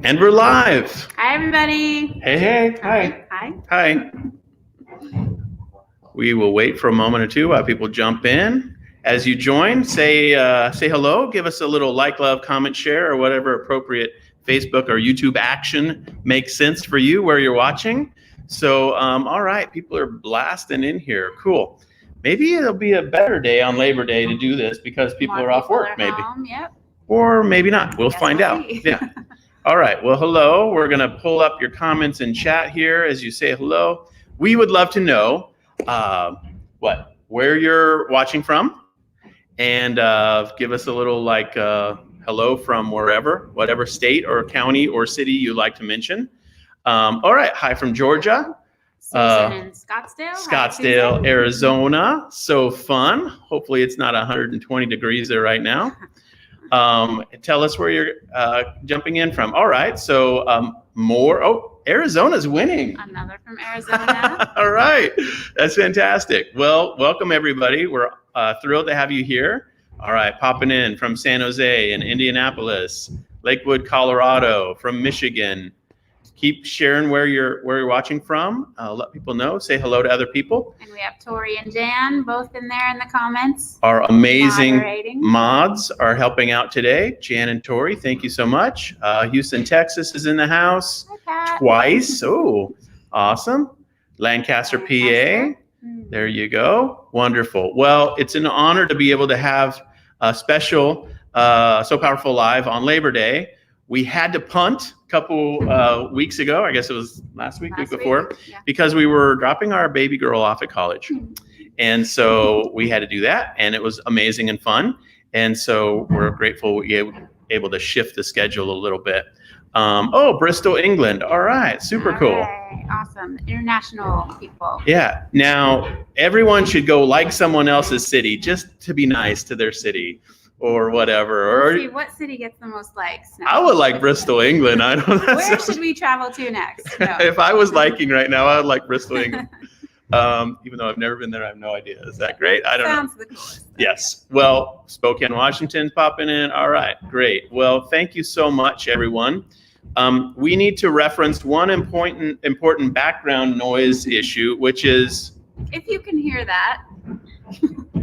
And we're live. Hi, everybody. Hey. Hi. We will wait for a moment or two while people jump in. As you join, say hello. Give us a little like, love, comment, share, or whatever appropriate Facebook or YouTube action makes sense for you where you're watching. So, all right, people are blasting in here. Cool. Maybe it'll be a better day on Labor Day to do this because people are off work, maybe. Yep. Or maybe not. We'll find out. Yeah. All right. Well, hello. We're going to pull up your comments in chat here as you say hello. We would love to know where you're watching from, and give us a little hello from wherever, whatever state or county or city you'd like to mention. All right. Hi from Georgia. Susan in Scottsdale. Scottsdale, Arizona. So fun. Hopefully it's not 120 degrees there right now. Tell us where you're jumping in from. All right, so more. Oh, Arizona's winning. Another from Arizona. All right, that's fantastic. Well, welcome everybody. We're thrilled to have you here. All right, popping in from San Jose and Indianapolis, Lakewood, Colorado, from Michigan. Keep sharing where you're watching from. Let people know. Say hello to other people. And we have Tori and Jan both in there in the comments. Our amazing moderating. mods are helping out today. Jan and Tori, thank you so much. Houston, Texas is in the house twice. Oh, awesome. Lancaster, PA. There you go. Wonderful. Well, it's an honor to be able to have a special So Powerful Live on Labor Day. We had to punt a couple weeks ago. I guess it was last week before, yeah. Because we were dropping our baby girl off at college. And so we had to do that, and it was amazing and fun. And so we're grateful we were able to shift the schedule a little bit. Bristol, England. All right, super cool. Awesome. International people. Yeah. Now, everyone should go like someone else's city just to be nice to their city. Or whatever. Let's see, what city gets the most likes? No. I would like Bristol, England. I don't know. Where should we travel to next? No. If I was liking right now, I would like Bristol, England. Even though I've never been there, I have no idea. Is that great? I don't know. Sounds the coolest. Yes. Well, Spokane, Washington's popping in. All right, great. Well, thank you so much, everyone. We need to reference one important background noise issue, which is, if you can hear that.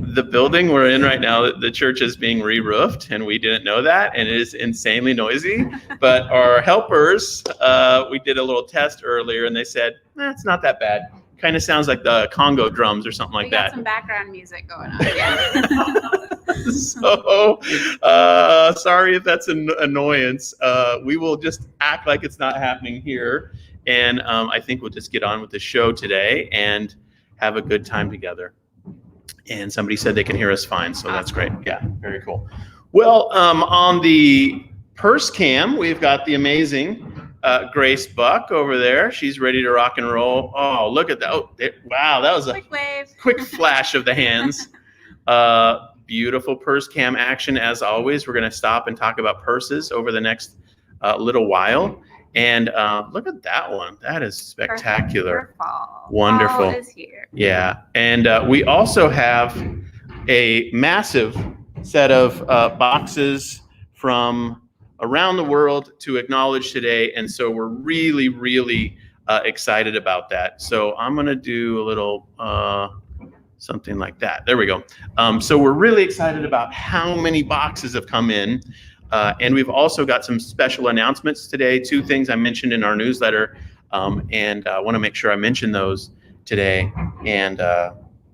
The building we're in right now, the church is being re-roofed, and we didn't know that, and it is insanely noisy. But our helpers, we did a little test earlier, and they said, it's not that bad. Kind of sounds like the Congo drums or something like that. We got some background music going on. Yeah. So, sorry if that's an annoyance. We will just act like it's not happening here, and I think we'll just get on with the show today and have a good time together. And somebody said they can hear us fine, so that's great. Yeah, very cool. Well, on the purse cam, we've got the amazing Grace Buck over there. She's ready to rock and roll. Oh, look at that. Oh, wow, that was a quick wave. Quick flash of the hands. Beautiful purse cam action as always. We're going to stop and talk about purses over the next little while. And look at that one. That is spectacular. Wonderful. Fall is here. Yeah. And we also have a massive set of boxes from around the world to acknowledge today. And so we're really, really excited about that. So I'm going to do a little something like that. There we go. So we're really excited about how many boxes have come in. And we've also got some special announcements today, 2 things I mentioned in our newsletter, and I want to make sure I mention those today and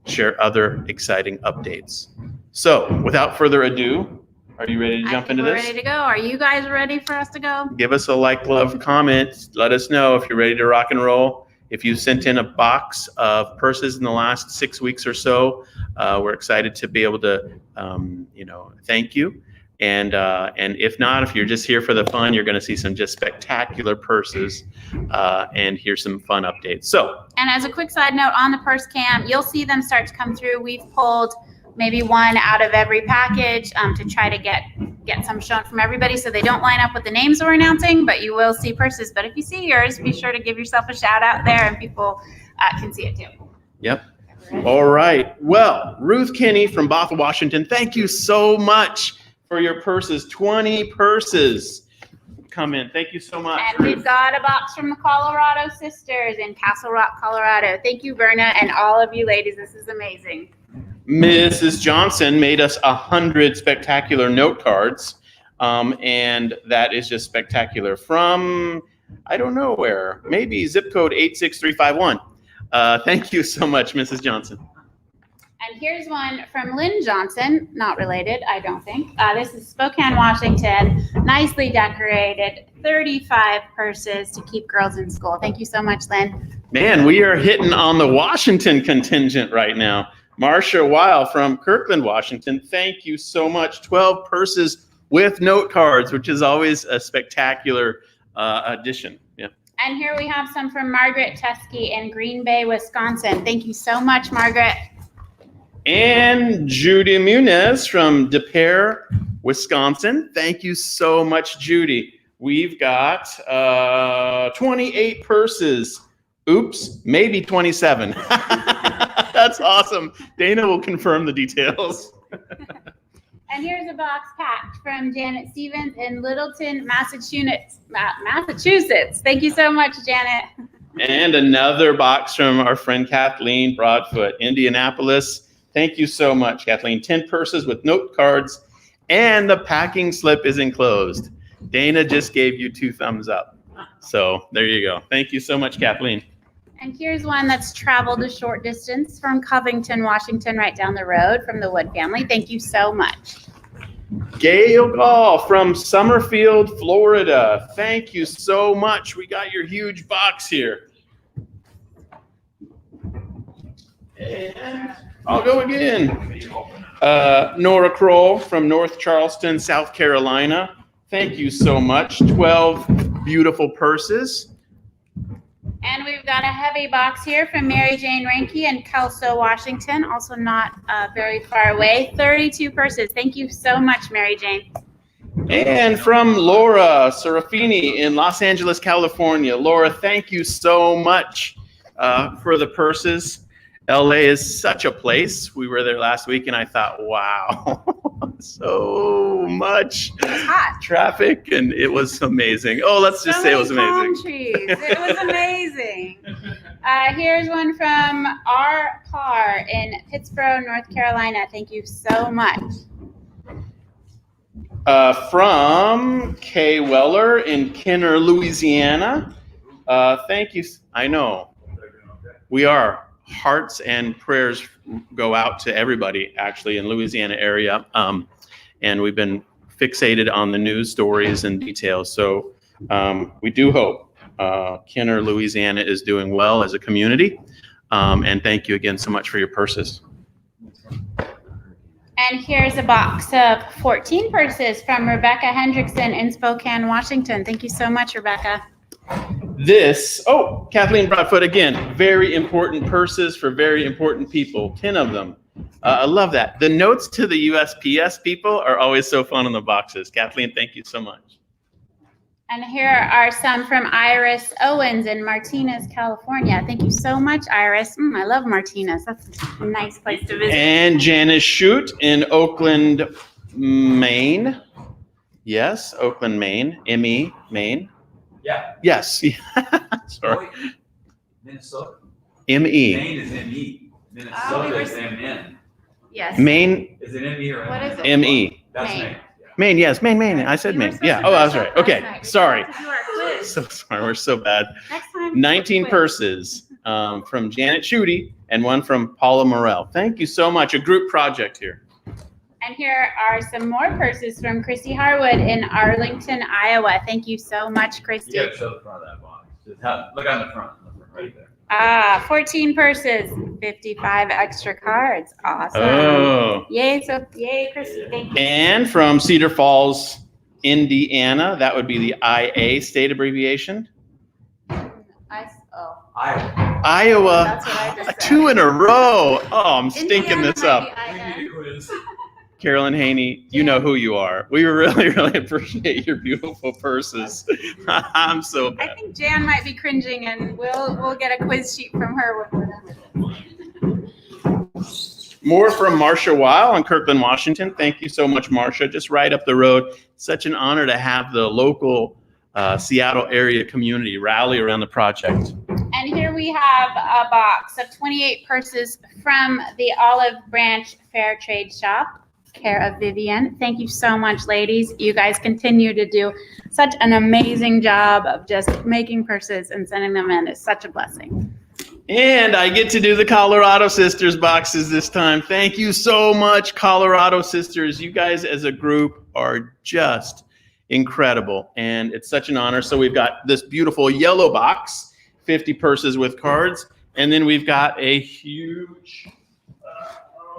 share other exciting updates. So without further ado, are you ready to jump into this? We're ready to go. Are you guys ready for us to go? Give us a like, love, comment. Let us know if you're ready to rock and roll. If you sent in a box of purses in the last 6 weeks or so, we're excited to be able to, thank you. And if not, if you're just here for the fun, you're going to see some just spectacular purses and hear some fun updates. So, and as a quick side note on the purse cam, you'll see them start to come through. We've pulled maybe one out of every package to try to get some shown from everybody so they don't line up with the names we're announcing, but you will see purses. But if you see yours, be sure to give yourself a shout out there and people can see it too. Yep. All right. Well, Ruth Kinney from Bothell, Washington, thank you so much for your purses. 20 purses. come in. Thank you so much. And we've got a box from the Colorado Sisters in Castle Rock, Colorado. Thank you, Verna, and all of you ladies. This is amazing. Mrs. Johnson made us 100 spectacular note cards, and that is just spectacular from, I don't know where, maybe zip code 86351. Thank you so much, Mrs. Johnson. And here's one from Lynn Johnson, not related, I don't think. This is Spokane, Washington, nicely decorated, 35 purses to keep girls in school. Thank you so much, Lynn. Man, we are hitting on the Washington contingent right now. Marcia Weil from Kirkland, Washington, thank you so much. 12 purses with note cards, which is always a spectacular addition. Yeah. And here we have some from Margaret Teskey in Green Bay, Wisconsin. Thank you so much, Margaret. And Judy Munez from De Pere, Wisconsin. Thank you so much, Judy. We've got 28 purses. Oops, maybe 27. That's awesome. Dana will confirm the details. And here's a box packed from Janet Stevens in Littleton, Massachusetts. Thank you so much, Janet. And another box from our friend Kathleen Broadfoot, Indianapolis. Thank you so much, Kathleen. 10 purses with note cards, and the packing slip is enclosed. Dana just gave you 2 thumbs up. So there you go. Thank you so much, Kathleen. And here's one that's traveled a short distance from Covington, Washington, right down the road from the Wood family. Thank you so much. Gail Gall from Summerfield, Florida. Thank you so much. We got your huge box here. And I'll go again. Nora Kroll from North Charleston, South Carolina. Thank you so much. 12 beautiful purses. And we've got a heavy box here from Mary Jane Ranke in Kelso, Washington, also not very far away. 32 purses. Thank you so much, Mary Jane. And from Laura Serafini in Los Angeles, California. Laura, thank you so much for the purses. LA is such a place. We were there last week and I thought, wow, so much traffic, and it was amazing. Oh, let's just say it was amazing. Palm trees. It was amazing. Here's one from R. Parr in Pittsburgh, North Carolina. Thank you so much. From Kay Weller in Kenner, Louisiana. Thank you. I know. We are. Hearts and prayers go out to everybody actually in Louisiana area. And we've been fixated on the news stories and details. So we do hope Kenner, Louisiana is doing well as a community. And thank you again so much for your purses. And here's a box of 14 purses from Rebecca Hendrickson in Spokane, Washington. Thank you so much, Rebecca. Kathleen Broadfoot again. Very important purses for very important people. 10 of them. I love that. The notes to the USPS people are always so fun in the boxes. Kathleen, thank you so much. And here are some from Iris Owens in Martinez, California. Thank you so much, Iris. I love Martinez. That's a nice place to visit. And Janice Shute in Oakland, Maine. Yes, Oakland, Maine. M-E, Maine. Yeah. Yes. Sorry. Minnesota. M-E. Maine is M-E. Minnesota is M-N. Yes. Maine. Is it M-E or What is it? M-E. That's Maine. Maine. Maine, yes. Maine. I said You were Maine. supposed Yeah. to Oh, I was brush right. up Okay. last night. Sorry. To do our quiz. So sorry. We're so bad. Next time. 19 quiz. purses from Janet Schutte and one from Paula Morell. Thank you so much. A group project here. And here are some more purses from Christy Harwood in Arlington, Iowa. Thank you so much, Christy. You gotta show the front of that box. Just look on the front right there. 14 purses, 55 extra cards. Awesome. Oh. Yay, Christy. Thank you. And from Cedar Falls, Indiana, that would be the IA state abbreviation. Iowa. Iowa. That's what I just said. 2 in a row. Oh, I'm stinking Indiana this up. might be IN. Carolyn Haney, you know who you are. We really, really appreciate your beautiful purses. I'm so I bad. think Jan might be cringing, and we'll get a quiz sheet from her when we're done with it. More from Marcia Weil in Kirkland, Washington. Thank you so much, Marcia. Just right up the road. Such an honor to have the local Seattle area community rally around the project. And here we have a box of 28 purses from the Olive Branch Fair Trade Shop, care of Vivian. Thank you so much, ladies. You guys continue to do such an amazing job of just making purses and sending them in. It's such a blessing. And I get to do the Colorado Sisters boxes this time. Thank you so much, Colorado Sisters. You guys as a group are just incredible, and it's such an honor. So we've got this beautiful yellow box, 50 purses with cards, and then we've got a huge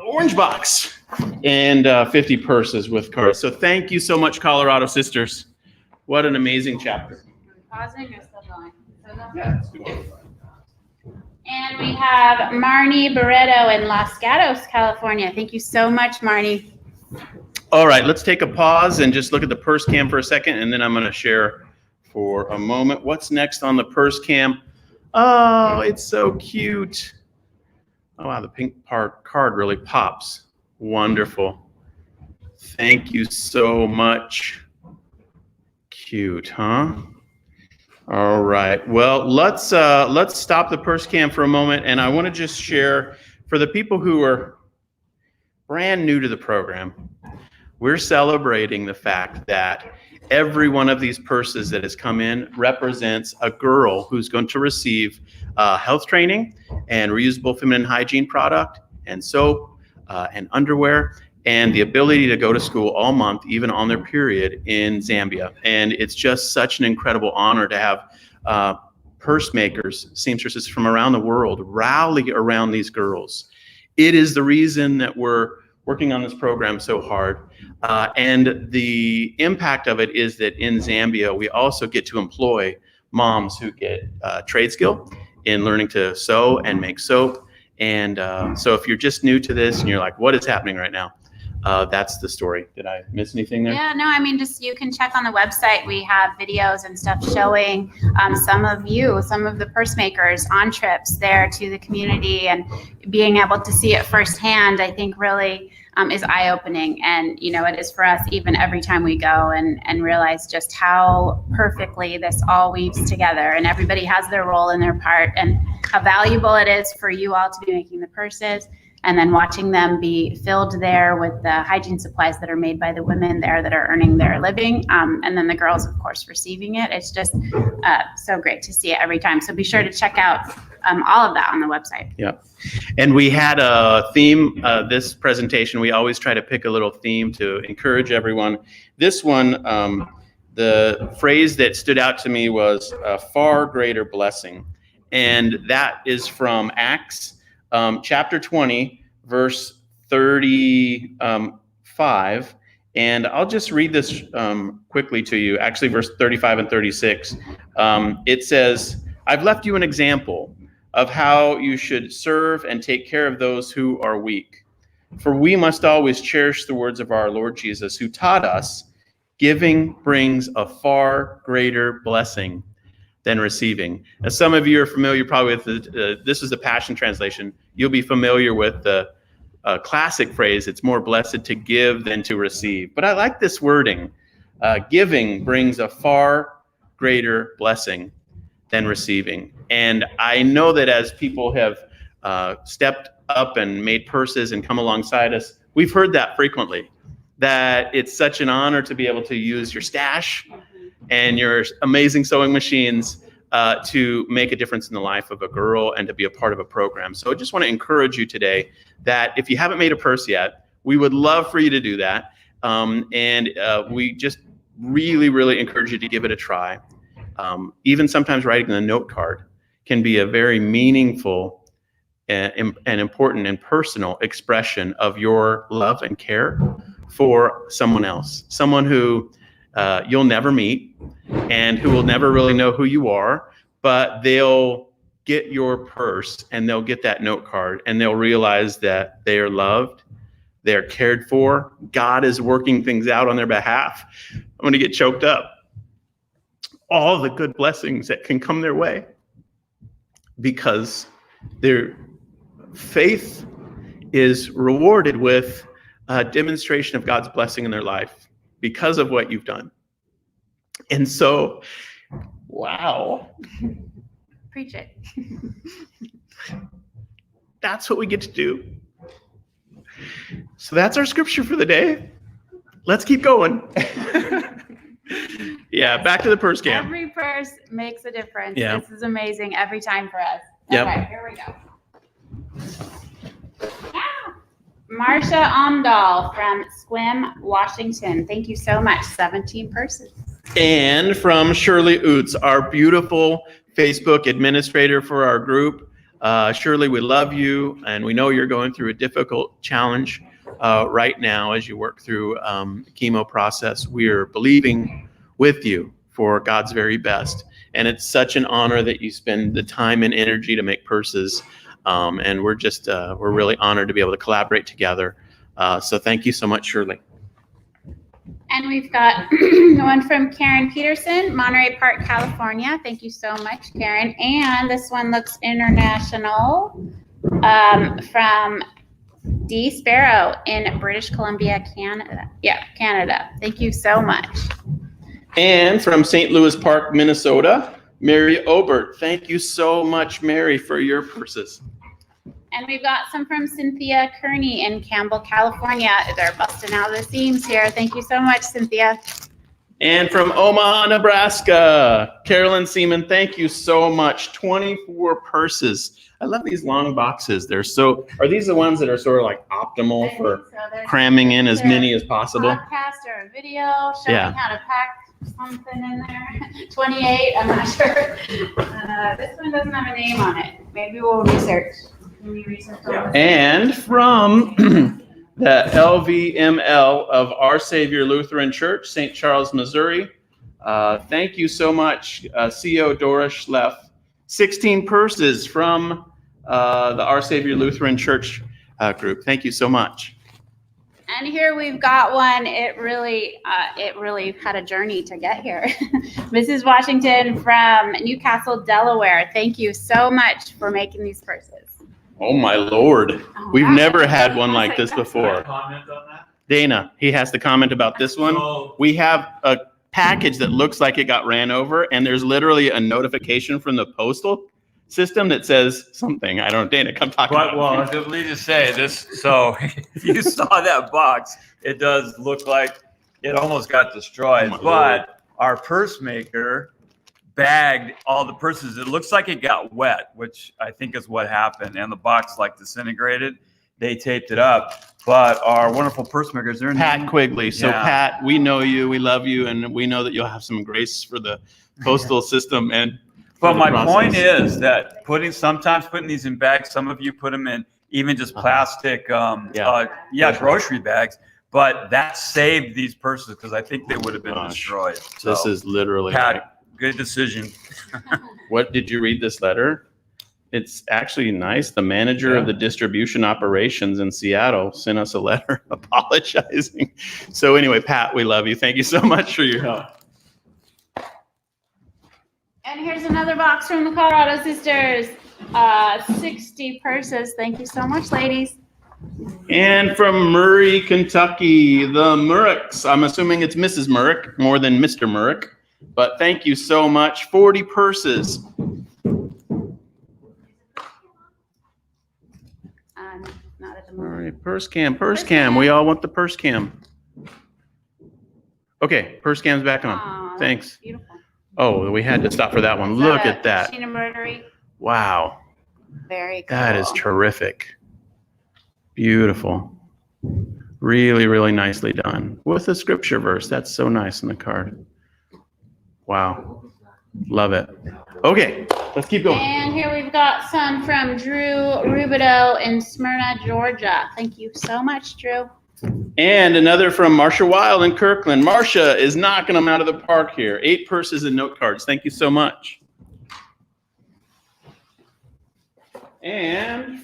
orange box and 50 purses with cards. So thank you so much, Colorado Sisters. What an amazing chapter. Are we pausing or still going? Yeah. And we have Marnie Barreto in Los Gatos, California. Thank you so much, Marnie. All right, let's take a pause and just look at the purse cam for a second, and then I'm going to share for a moment. What's next on the purse cam? Oh, it's so cute. Oh, wow, the pink card really pops. Wonderful. Thank you so much. Cute, huh? All right. Well, let's stop the purse cam for a moment, and I want to just share for the people who are brand new to the program. We're celebrating the fact that every one of these purses that has come in represents a girl who's going to receive health training and reusable feminine hygiene product and soap and underwear and the ability to go to school all month, even on their period in Zambia. And it's just such an incredible honor to have purse makers, seamstresses from around the world rally around these girls. It is the reason that we're working on this program so hard. And the impact of it is that in Zambia, we also get to employ moms who get trade skill in learning to sew and make soap. And so if you're just new to this and you're like, what is happening right now? That's the story. Did I miss anything there? Yeah, no, I mean, just you can check on the website. We have videos and stuff showing some of the purse makers on trips there to the community, and being able to see it firsthand, I think really is eye-opening. And, you know, it is for us even every time we go and realize just how perfectly this all weaves together, and everybody has their role and their part, and how valuable it is for you all to be making the purses, and then watching them be filled there with the hygiene supplies that are made by the women there that are earning their living. And then the girls, of course, receiving it. It's just so great to see it every time. So be sure to check out all of that on the website. Yeah. And we had a theme, this presentation. We always try to pick a little theme to encourage everyone. This one, the phrase that stood out to me was a far greater blessing. And that is from Acts chapter 20, verse 35. And I'll just read this quickly to you. Actually, verse 35 and 36. It says, I've left you an example of how you should serve and take care of those who are weak. For we must always cherish the words of our Lord Jesus, who taught us, giving brings a far greater blessing than receiving. As some of you are familiar probably with this is the Passion Translation. You'll be familiar with the classic phrase, it's more blessed to give than to receive. But I like this wording. Giving brings a far greater blessing than receiving. And I know that as people have stepped up and made purses and come alongside us, we've heard that frequently, that it's such an honor to be able to use your stash and your amazing sewing machines to make a difference in the life of a girl and to be a part of a program. So I just want to encourage you today that if you haven't made a purse yet, we would love for you to do that. We just really encourage you to give it a try. Even sometimes writing a note card can be a very meaningful and important and personal expression of your love and care for someone else, someone who you'll never meet and who will never really know who you are, but they'll get your purse and they'll get that note card and they'll realize that they are loved, they're cared for, God is working things out on their behalf. I'm going to get choked up. All the good blessings that can come their way because their faith is rewarded with a demonstration of God's blessing in their life because of what you've done. And so, wow, Preach it. that's what we get to do. So that's our scripture for the day. Let's keep going. Yeah, back to the purse cam. Every purse makes a difference. Yeah. This is amazing every time for us. Yep. Okay, here we go. Marcia Omdahl from Sequim, Washington. Thank you so much. 17 purses. And from Shirley Oots, our beautiful Facebook administrator for our group. Shirley, we love you, and we know you're going through a difficult challenge right now as you work through the chemo process. We are believing with you for God's very best. And it's such an honor that you spend the time and energy to make purses. And we're really honored to be able to collaborate together. So thank you so much, Shirley. And we've got one from Karen Peterson, Monterey Park, California. Thank you so much, Karen. And this one looks international, from D. Sparrow in British Columbia, Canada. Yeah, Canada. Thank you so much. And from St. Louis Park, Minnesota, Mary Obert. Thank you so much, Mary, for your purses. And we've got some from Cynthia Kearney in Campbell, California. They're busting out the seams here. Thank you so much, Cynthia. And from Omaha, Nebraska, Carolyn Seaman, thank you so much. 24 purses. I love these long boxes. Are these the ones that are sort of like optimal for cramming in as many as possible? Podcast or a video showing how to pack something in there. 28, I'm not sure. This one doesn't have a name on it. Maybe we'll research. Can we research on this? And from the LVML of Our Savior Lutheran Church, St. Charles, Missouri. Thank you so much, CO Dora Schleff. 16 purses from the Our Savior Lutheran Church group. Thank you so much. And here we've got one. It really had a journey to get here. Mrs. Washington from Newcastle, Delaware. Thank you so much for making these purses. Oh my Lord. We've never had one like this before. Comment on that? Dana, he has to comment about this one. So, We have a package that looks like it got ran over, and there's literally a notification from the postal system that says something. I don't know. Dana, come talk about but, well, it. I need to say this. So if you saw that box, it does look like it almost got destroyed. Oh my Lord. But our purse maker bagged all the purses. It looks like it got wet, which I think is what happened. And the box like disintegrated. They taped it up. But our wonderful purse makers, they're Pat Quigley. So Yeah. Pat, we know you, we love you, and we know that you'll have some grace for the postal system. And But for the my process. point is that sometimes putting these in bags, some of you put them in even just plastic, grocery bags. But that saved these purses because I think they would have been Gosh. destroyed. This So, is literally. Pat, good decision. What did you read this letter? It's actually nice. The manager of the distribution operations in Seattle sent us a letter apologizing. So anyway, Pat, we love you. Thank you so much for your help. And here's another box from the Colorado Sisters. 60 purses. Thank you so much, ladies. And from Murray, Kentucky, the Murricks. I'm assuming it's Mrs. Murrick more than Mr. Murrick. But thank you so much. 40 purses. Not at the All moment. right, purse cam. We all want the purse cam. Okay, purse cam's back on. Aw, Thanks. that's beautiful. Oh, we had to stop for that one. Look at that. Machine embroidery. Wow, Very cool. that is terrific. Beautiful. Really, really nicely done. With a scripture verse. That's so nice in the card. Wow. Love it. Okay, let's keep going. And here we've got some from Drew Rubidoux in Smyrna, Georgia. Thank you so much, Drew. And another from Marcia Wild in Kirkland. Marcia is knocking them out of the park here. 8 purses and note cards. Thank you so much. And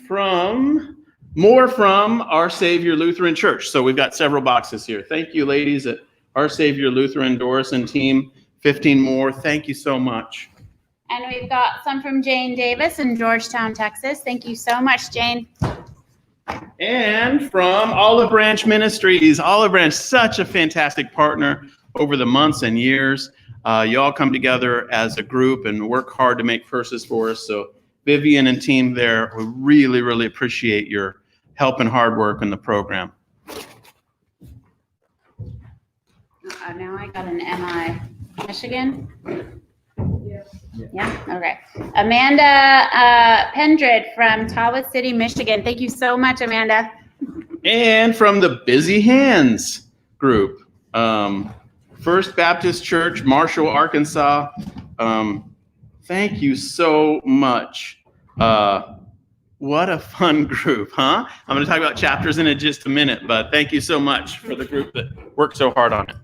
more from Our Savior Lutheran Church. So we've got several boxes here. Thank you, ladies at Our Savior Lutheran, Doris and team. 15 more. Thank you so much. And we've got some from Jane Davis in Georgetown, Texas. Thank you so much, Jane. And from Olive Branch Ministries. Olive Branch, such a fantastic partner over the months and years. You all come together as a group and work hard to make purses for us. So Vivian and team there, we really, really appreciate your help and hard work in the program. Now I got an MI. Michigan? Yeah, okay. Amanda Pendred from Talbot City, Michigan. Thank you so much, Amanda. And from the Busy Hands group, First Baptist Church, Marshall, Arkansas. Thank you so much. What a fun group, huh? I'm going to talk about chapters in just a minute, but thank you so much for the group that worked so hard on it.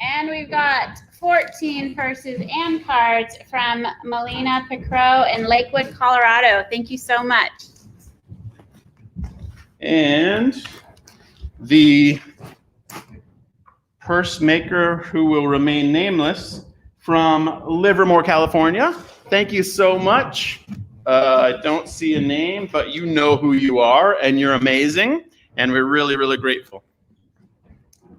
And we've got 14 purses and cards from Melina Picro in Lakewood, Colorado. Thank you so much. And the purse maker who will remain nameless from Livermore, California. Thank you so much. I don't see a name, but you know who you are, and you're amazing, and we're really, really grateful.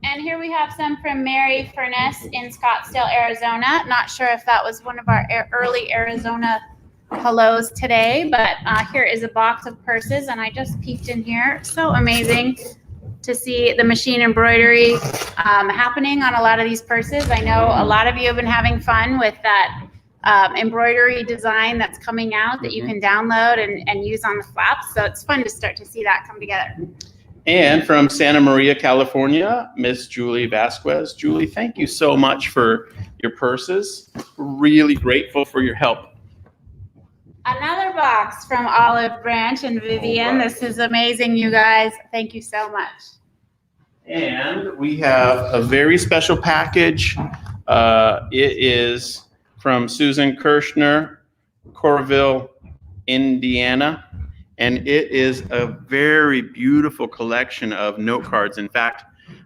And here we have some from Mary Furness in Scottsdale, Arizona. Not sure if that was one of our early Arizona hellos today, but here is a box of purses, and I just peeked in here. So amazing to see the machine embroidery happening on a lot of these purses. I know a lot of you have been having fun with that embroidery design that's coming out that you can download and use on the flaps. So it's fun to start to see that come together. And from Santa Maria, California, Miss Julie Vasquez. Julie, thank you so much for your purses. Really grateful for your help. Another box from Olive Branch and Vivian. This is amazing, you guys. Thank you so much. And we have a very special package. It is from Susan Kirshner, Coralville, Indiana. And it is a very beautiful collection of note cards. In fact,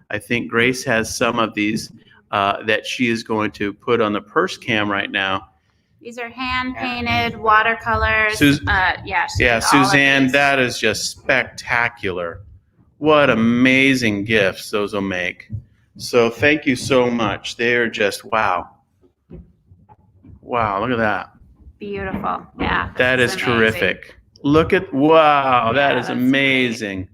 I think Grace has some of these that she is going to put on the purse cam right now. These are hand-painted watercolors. Yeah, Suzanne, that is just spectacular. What amazing gifts those will make. So thank you so much. They're just, wow. Wow, look at that. Beautiful, yeah. That is terrific. Look at, wow, that is amazing.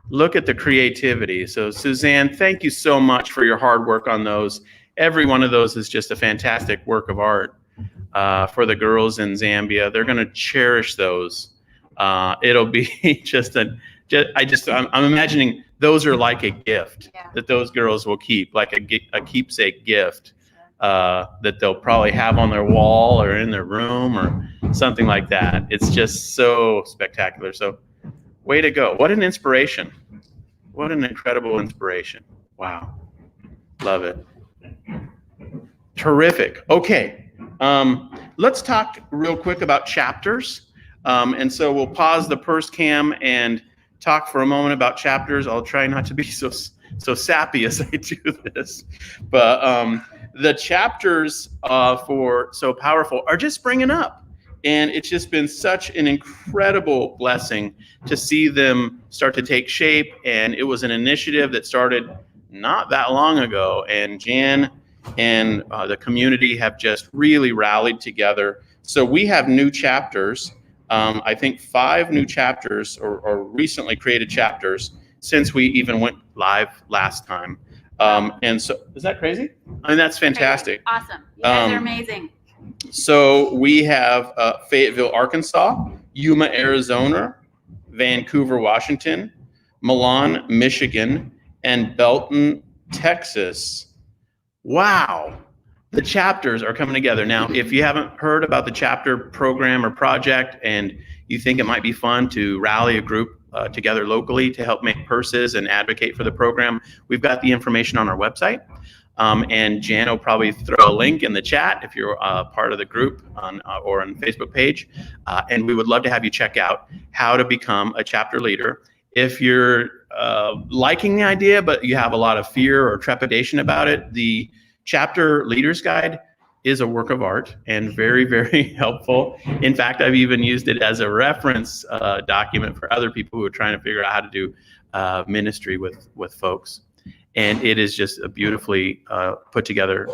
Look at the creativity. So Suzanne, thank you so much for your hard work on those. Every one of those is just a fantastic work of art for the girls in Zambia. They're going to cherish those. It'll be just I'm imagining those are like a gift that those girls will keep, like a keepsake gift that they'll probably have on their wall or in their room or something like that. It's just so spectacular. So way to go. What an inspiration. What an incredible inspiration. Wow. Love it. Terrific. Okay. Let's talk real quick about chapters. And so we'll pause the purse cam and talk for a moment about chapters. I'll try not to be so sappy as I do this. But the chapters for So Powerful are just springing up. And it's just been such an incredible blessing to see them start to take shape. And it was an initiative that started not that long ago. And Jan and the community have just really rallied together. So we have new chapters. I think 5 new chapters or recently created chapters since we even went live last time. And so, is that crazy? I mean, that's fantastic. Awesome. You guys are amazing. So we have Fayetteville, Arkansas, Yuma, Arizona, Vancouver, Washington, Milan, Michigan, and Belton, Texas. Wow. The chapters are coming together. Now, if you haven't heard about the chapter program or project and you think it might be fun to rally a group together locally to help make purses and advocate for the program, we've got the information on our website. And Jan will probably throw a link in the chat if you're part of the group or on the Facebook page. And we would love to have you check out how to become a chapter leader. If you're liking the idea, but you have a lot of fear or trepidation about it, the Chapter Leaders Guide is a work of art and very, very helpful. In fact, I've even used it as a reference document for other people who are trying to figure out how to do ministry with folks. And it is just a beautifully put together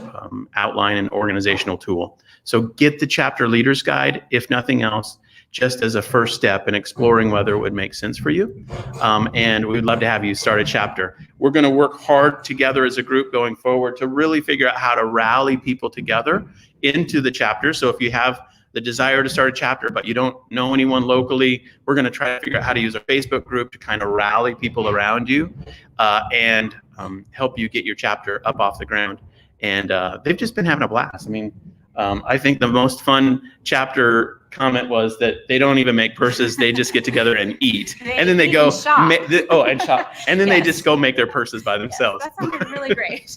outline and organizational tool. So get the chapter leaders guide, if nothing else, just as a first step in exploring whether it would make sense for you. And we'd love to have you start a chapter. We're going to work hard together as a group going forward to really figure out how to rally people together into the chapter. So if you have the desire to start a chapter, but you don't know anyone locally, we're going to try to figure out how to use a Facebook group to kind of rally people around you and help you get your chapter up off the ground. And they've just been having a blast. I mean, I think the most fun chapter comment was that they don't even make purses; they just get together and eat, and then they go and shop. and shop, and then they Yes. just go make their purses by themselves. That sounded really great.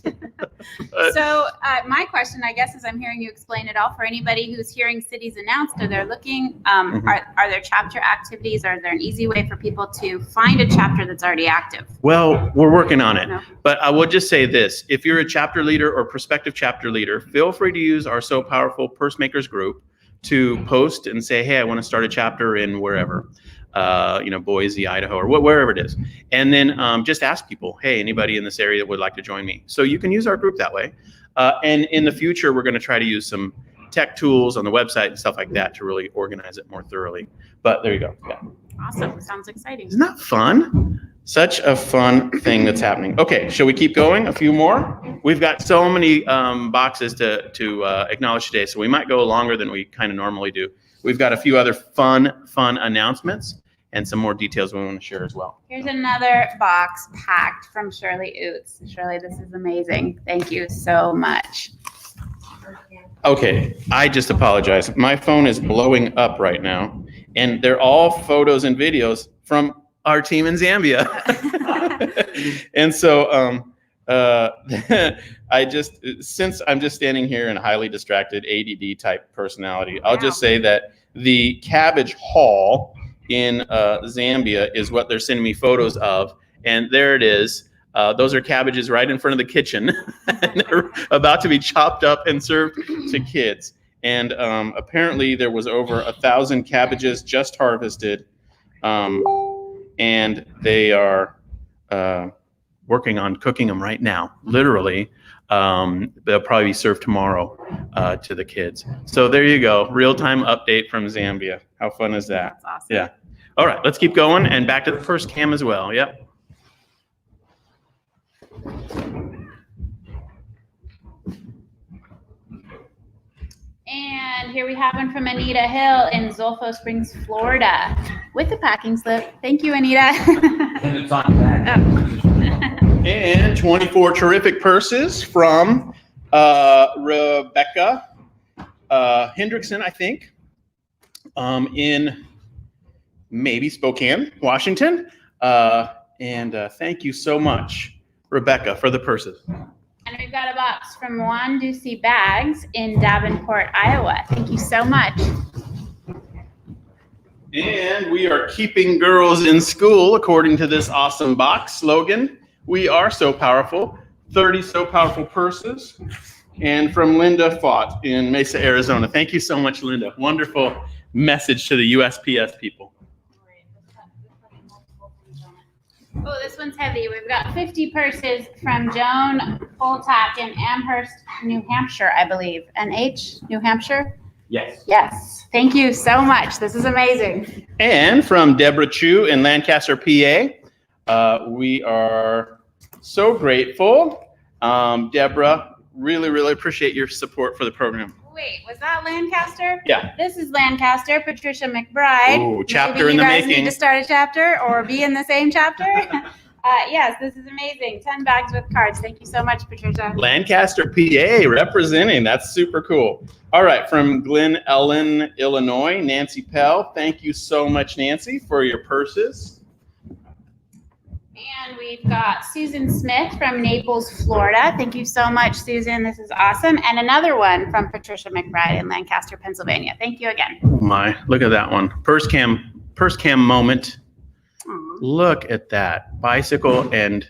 So my question, I guess, is I'm hearing you explain it all. For anybody who's hearing cities announced or they're looking, are there chapter activities? Are there an easy way for people to find a chapter that's already active? Well, we're working on it. No. But I will just say this. If you're a chapter leader or prospective chapter leader, feel free to use our So Powerful Purse Makers group to post and say, hey, I want to start a chapter in wherever, Boise, Idaho, or wherever it is. And then just ask people, hey, anybody in this area that would like to join me? So you can use our group that way. And in the future, we're going to try to use some tech tools on the website and stuff like that to really organize it more thoroughly. But there you go. Yeah. Awesome. Sounds exciting. Isn't that fun? Such a fun thing that's happening. Okay, shall we keep going? A few more? We've got so many boxes to acknowledge today, so we might go longer than we kind of normally do. We've got a few other fun announcements and some more details we want to share as well. Here's another box packed from Shirley Oots. Shirley, this is amazing. Thank you so much. Okay, I just apologize. My phone is blowing up right now, and they're all photos and videos from our team in Zambia. And so since I'm just standing here in a highly distracted ADD type personality, I'll just say that the cabbage haul in Zambia is what they're sending me photos of. And there it is. Those are cabbages right in front of the kitchen. And they're about to be chopped up and served to kids. And apparently there was over 1,000 cabbages just harvested. And they are working on cooking them right now, literally. They'll probably be served tomorrow to the kids. So there you go, real-time update from Zambia. How fun is that? That's awesome. Yeah. All right, let's keep going and back to the first cam as well. Yep. And here we have one from Anita Hill in Zolfo Springs, Florida, with the packing slip. Thank you, Anita. And it's on that. And 24 terrific purses from Rebecca Hendrickson, I think, in maybe Spokane, Washington. And thank you so much, Rebecca, for the purses. And we've got a box from Juan Ducey Bags in Davenport, Iowa. Thank you so much. And we are keeping girls in school, according to this awesome box slogan. We are so powerful. 30 so powerful purses. And from Linda Fott in Mesa, Arizona. Thank you so much, Linda. Wonderful message to the USPS people. Oh, this one's heavy. We've got 50 purses from Joan Poltak in Amherst, New Hampshire, I believe. NH, New Hampshire? Yes. Yes. Thank you so much. This is amazing. And from Deborah Chu in Lancaster, PA. We are so grateful. Deborah, really appreciate your support for the program. Wait, was that Lancaster? Yeah. This is Lancaster, Patricia McBride. Ooh, chapter Maybe in the you guys making. need to start a chapter or be in the same chapter. Yes, this is amazing. 10 bags with cards. Thank you so much, Patricia. Lancaster, PA, representing. That's super cool. All right, from Glen Ellen, Illinois, Nancy Pell. Thank you so much, Nancy, for your purses. And we've got Susan Smith from Naples, Florida. Thank you so much, Susan. This is awesome. And another one from Patricia McBride in Lancaster, Pennsylvania. Thank you again. Oh my, look at that one. Purse cam moment. Aw. Look at that. Bicycle and,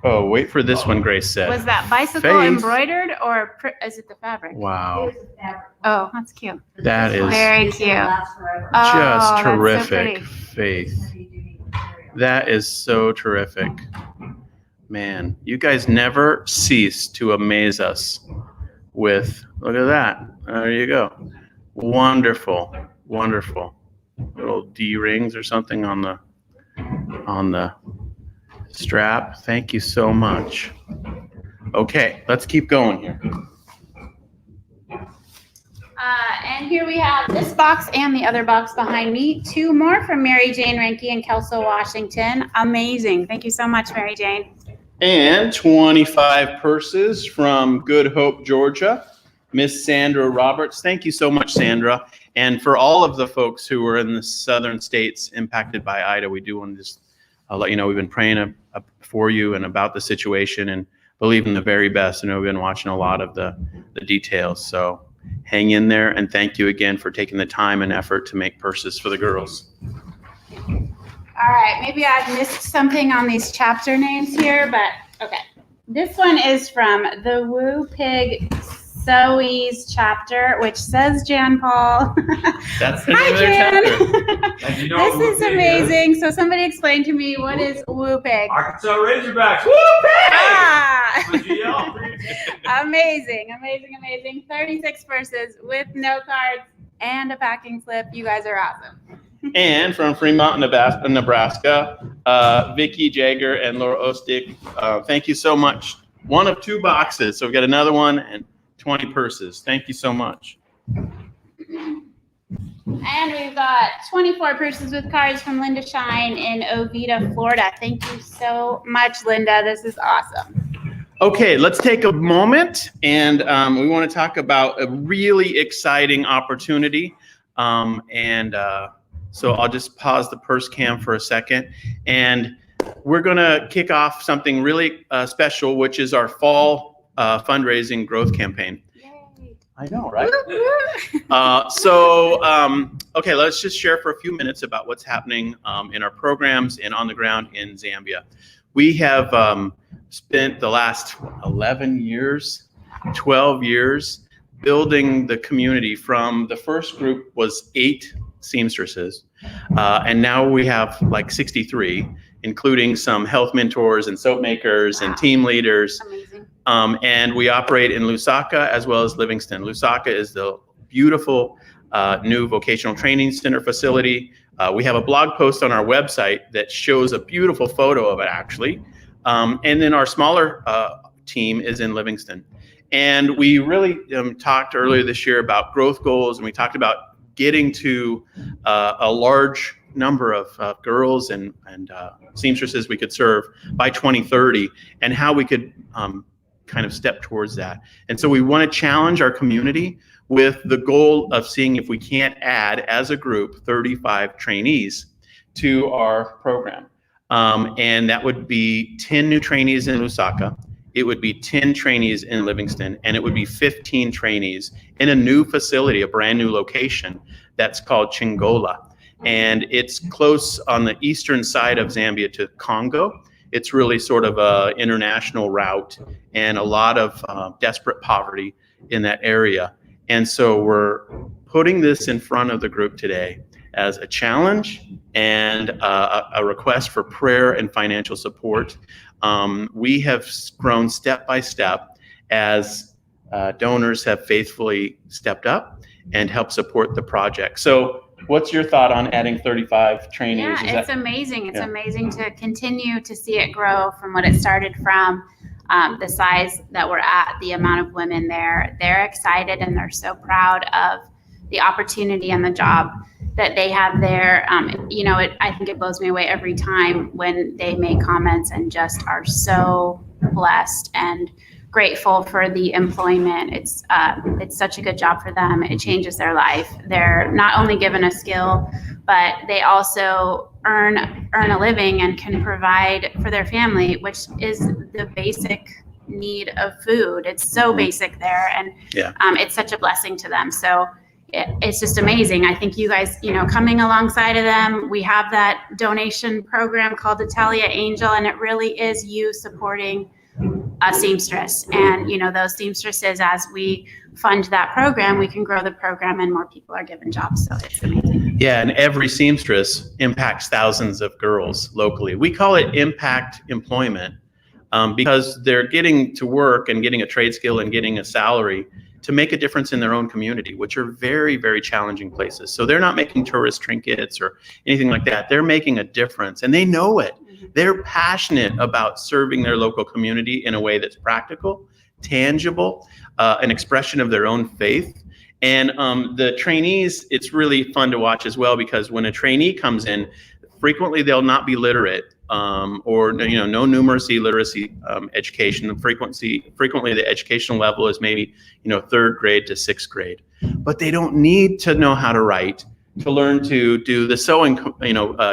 oh, wait for this one, Grace said. Was that bicycle Faith. embroidered or is it the fabric? Wow, Oh, that's cute. that is Very cute. just Oh, that's so terrific, pretty. Faith. That is so terrific. Man, you guys never cease to amaze us with, look at that. There you go. Wonderful, wonderful. Little D rings or something on the strap. Thank you so much. Okay, let's keep going here. And here we have this box and the other box behind me. 2 more from Mary Jane Renke in Kelso, Washington. Amazing. Thank you so much, Mary Jane. And 25 purses from Good Hope, Georgia. Miss Sandra Roberts. Thank you so much, Sandra. And for all of the folks who are in the southern states impacted by Ida, we do want to just let you know we've been praying for you and about the situation and believe in the very best. I know we've been watching a lot of the details. So hang in there, and thank you again for taking the time and effort to make purses for the girls. All right, maybe I've missed something on these chapter names here, but okay. This one is from the Woo Pig Zoe's chapter, which says Jan Paul. That's the Hi, name of their Jan. chapter. And you know This is amazing. So somebody explain to me, what is Woo Pig? Arkansas Razorbacks. Woo! Ah! Would you yell? Amazing, amazing, amazing. 36 verses with no cards and a packing slip. You guys are awesome. And from Fremont, Nebraska, Vicki Jagger and Laura Ostick, thank you so much. One of 2 boxes, so we've got another one and 20 purses. Thank you so much. And we've got 24 purses with cards from Linda Shine in Oviedo, Florida. Thank you so much, Linda. This is awesome. Okay, let's take a moment, and we want to talk about a really exciting opportunity. So I'll just pause the purse cam for a second, and we're going to kick off something really special, which is our fall fundraising growth campaign. Yay. I know, right? Okay, let's just share for a few minutes about what's happening in our programs and on the ground in Zambia. We have spent the last 11 years, 12 years building the community. From the first group was 8 seamstresses, and now we have like 63, including some health mentors and soap makers and team leaders. Amazing. And we operate in Lusaka as well as Livingston. Lusaka is the beautiful new vocational training center facility. We have a blog post on our website that shows a beautiful photo of it, actually. And then our smaller team is in Livingston. And we really talked earlier this year about growth goals, and we talked about getting to a large number of girls and seamstresses we could serve by 2030, and how we could kind of step towards that. And so we want to challenge our community with the goal of seeing if we can't add, as a group, 35 trainees to our program. And that would be 10 new trainees in Lusaka. It would be 10 trainees in Livingston, and it would be 15 trainees in a new facility, a brand new location that's called Chingola. And it's close on the eastern side of Zambia to Congo. It's really sort of an international route, and a lot of desperate poverty in that area. And so we're putting this in front of the group today as a challenge and a request for prayer and financial support. We have grown step by step as donors have faithfully stepped up and helped support the project. So what's your thought on adding 35 trainees? Yeah, it's amazing. It's amazing to continue to see it grow from what it started from, the size that we're at, the amount of women there. They're excited and they're so proud of the opportunity and the job that they have there. I think it blows me away every time when they make comments and just are so blessed and grateful for the employment. It's such a good job for them. It changes their life. They're not only given a skill, but they also earn a living and can provide for their family, which is the basic need of food. It's so basic there, and it's such a blessing to them. So it's just amazing. I think you guys, coming alongside of them, we have that donation program called Italia Angel, and it really is you supporting a seamstress. And, those seamstresses, as we fund that program, we can grow the program and more people are given jobs. So it's amazing. Yeah, and every seamstress impacts thousands of girls locally. We call it impact employment. because they're getting to work and getting a trade skill and getting a salary to make a difference in their own community, which are very, very challenging places. So they're not making tourist trinkets or anything like that. They're making a difference, and they know it. They're passionate about serving their local community in a way that's practical, tangible, an expression of their own faith. And the trainees, it's really fun to watch as well, because when a trainee comes in, frequently they'll not be literate, or no numeracy, literacy education. Frequently the educational level is maybe 3rd grade to 6th grade, but they don't need to know how to write to learn to do the sewing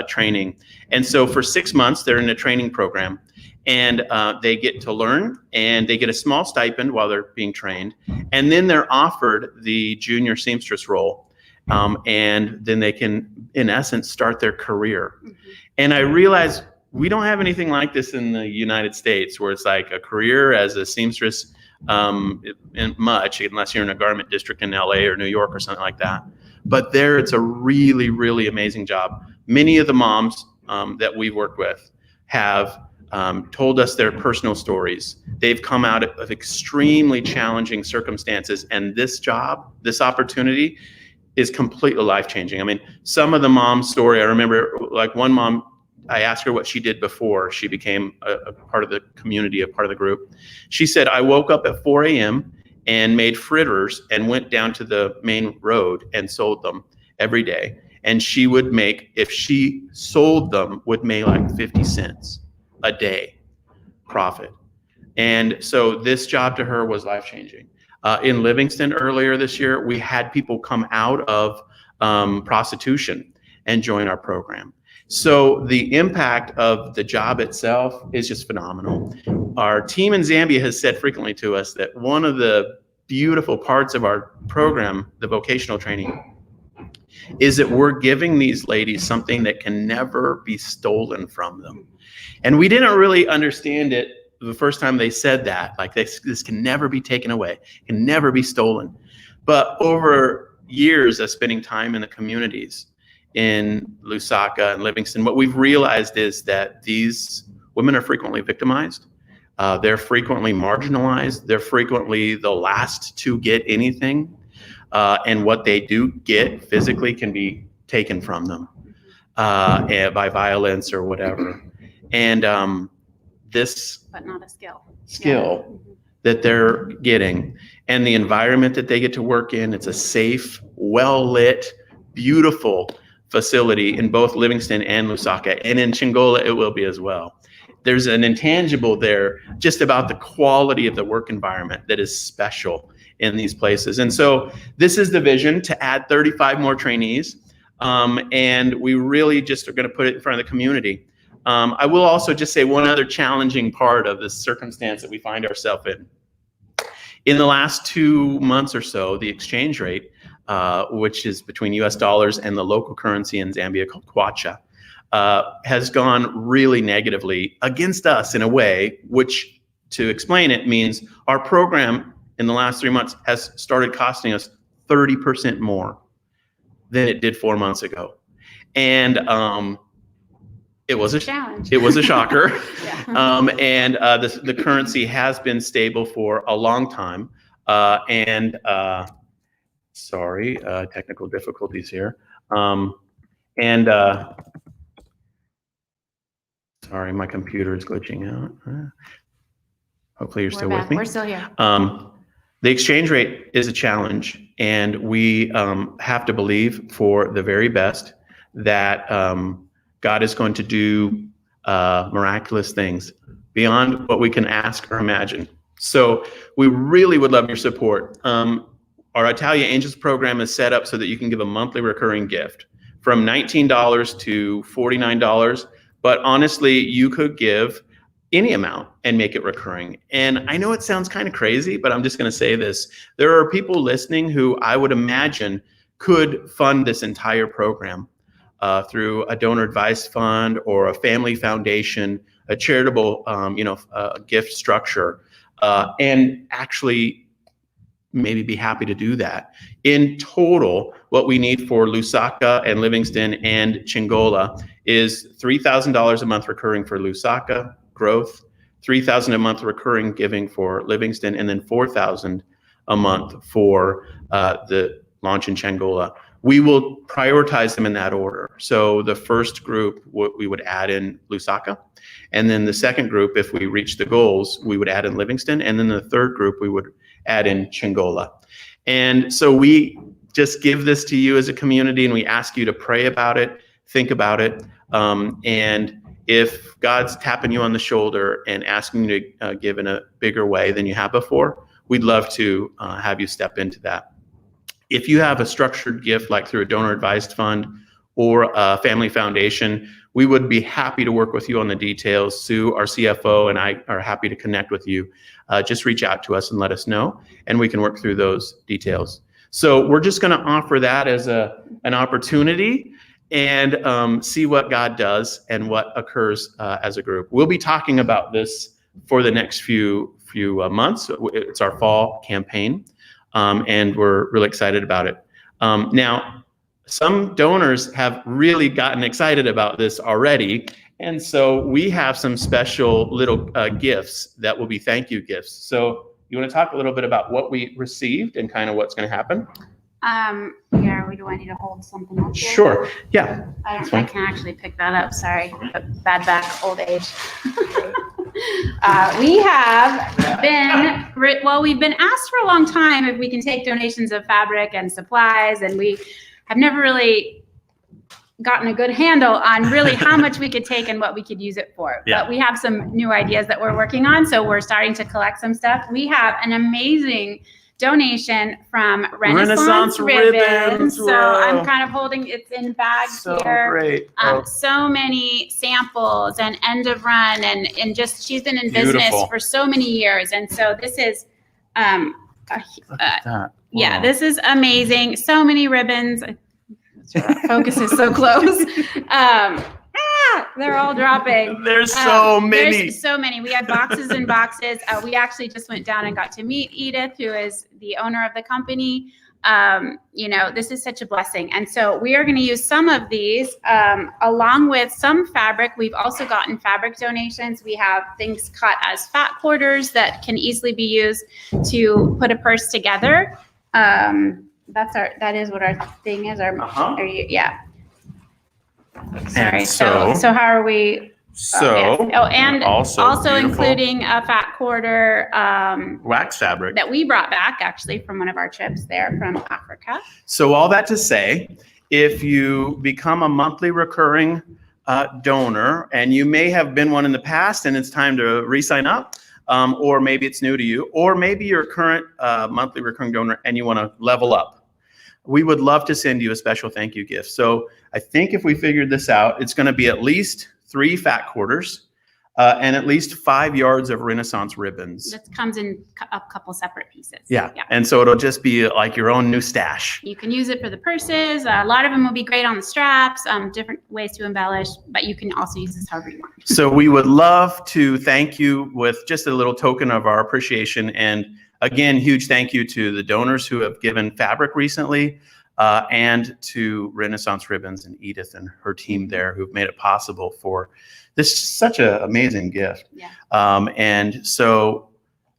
training. And so for 6 months they're in a training program, and they get to learn, and they get a small stipend while they're being trained, and then they're offered the junior seamstress role, and then they can, in essence, start their career. And I realized we don't have anything like this in the United States, where it's like a career as a seamstress, much, unless you're in a garment district in LA or New York or something like that. But there, it's a really, really amazing job. Many of the moms that we've worked with have told us their personal stories. They've come out of extremely challenging circumstances, and this job, this opportunity, is completely life-changing. I mean, some of the mom's story, I remember, like one mom, I asked her what she did before she became a part of the community, a part of the group. She said, I woke up at 4 a.m. and made fritters and went down to the main road and sold them every day. And she would make, if she sold them, would make like 50 cents a day profit. And so this job to her was life-changing. In Livingston earlier this year, we had people come out of prostitution and join our program. So the impact of the job itself is just phenomenal. Our team in Zambia has said frequently to us that one of the beautiful parts of our program, the vocational training, is that we're giving these ladies something that can never be stolen from them. And we didn't really understand it the first time they said that, like this can never be taken away, can never be stolen. But over years of spending time in the communities in Lusaka and Livingston, what we've realized is that these women are frequently victimized. They're frequently marginalized. They're frequently the last to get anything. And what they do get physically can be taken from them by violence or whatever. And this But not a skill. That they're getting, and the environment that they get to work in, it's a safe, well-lit, beautiful facility in both Livingston and Lusaka, and in Chingola it will be as well. There's an intangible there just about the quality of the work environment that is special in these places. And so this is the vision, to add 35 more trainees, and we really just are going to put it in front of the community. I will also just say one other challenging part of this circumstance that we find ourselves in. In the last 2 months or so, the exchange rate, which is between US dollars and the local currency in Zambia called kwacha, has gone really negatively against us in a way, which, to explain it, means our program in the last 3 months has started costing us 30% more than it did 4 months ago. And it was a challenge. It was a shocker. Yeah. And the currency has been stable for a long time. Sorry, technical difficulties here. Sorry, my computer is glitching out. Hopefully you're still with me. We're still here. The exchange rate is a challenge, and we have to believe for the very best that God is going to do miraculous things beyond what we can ask or imagine. So we really would love your support. Our Italia Angels program is set up so that you can give a monthly recurring gift from $19 to $49. But honestly, you could give any amount and make it recurring. And I know it sounds kind of crazy, but I'm just going to say this. There are people listening who I would imagine could fund this entire program through a donor advised fund or a family foundation, a charitable gift structure, and actually maybe be happy to do that. In total, what we need for Lusaka and Livingston and Chingola is $3,000 a month recurring for Lusaka growth, $3,000 a month recurring giving for Livingston, and then $4,000 a month for the launch in Changola. We will prioritize them in that order. So the first group, we would add in Lusaka. And then the second group, if we reach the goals, we would add in Livingston. And then the third group, we would add in Changola. And so we just give this to you as a community, and we ask you to pray about it, think about it. And if God's tapping you on the shoulder and asking you to give in a bigger way than you have before, we'd love to have you step into that. If you have a structured gift, like through a donor advised fund or a family foundation, we would be happy to work with you on the details. Sue, our CFO, and I are happy to connect with you. Just reach out to us and let us know, and we can work through those details. So we're just going to offer that as an opportunity and see what God does and what occurs as a group. We'll be talking about this for the next few months. It's our fall campaign. And we're really excited about it. Now, some donors have really gotten excited about this already. And so we have some special little gifts that will be thank you gifts. So you want to talk a little bit about what we received and kind of what's going to happen? Yeah, do I need to hold something up here? Sure. Yeah. I can actually pick that up. Sorry. Bad back, old age. We have we've been asked for a long time if we can take donations of fabric and supplies, and we have never really gotten a good handle on really how much we could take and what we could use it for. Yeah. But we have some new ideas that we're working on, so we're starting to collect some stuff. We have an amazing donation from Renaissance Ribbons. So I'm kind of holding it's in bags So here. great. So many samples and end of run and just she's been in business Beautiful. for so many years. And so this is That. yeah, Wow. this is amazing. So many ribbons. Focus is so close. They're all dropping. There's so many. There's so many. We had boxes and boxes. We actually just went down and got to meet Edith, who is the owner of the company. This is such a blessing. And so we are going to use some of these along with some fabric. We've also gotten fabric donations. We have things cut as fat quarters that can easily be used to put a purse together. That is what our thing is. Yeah. Sorry. And So how are we? So And also beautiful including a fat quarter wax fabric that we brought back actually from one of our trips there from Africa. So all that to say, if you become a monthly recurring donor, and you may have been one in the past and it's time to re-sign up, or maybe it's new to you, or maybe you're a current monthly recurring donor and you want to level up, we would love to send you a special thank you gift. So I think if we figured this out, it's going to be at least 3 fat quarters and at least 5 yards of Renaissance ribbons. That comes in a couple separate pieces. Yeah. And so it'll just be like your own new stash. You can use it for the purses. A lot of them will be great on the straps, different ways to embellish, but you can also use this however you want. So we would love to thank you with just a little token of our appreciation. And again, huge thank you to the donors who have given fabric recently, and to Renaissance Ribbons and Edith and her team there who've made it possible for this such an amazing gift. Yeah. And so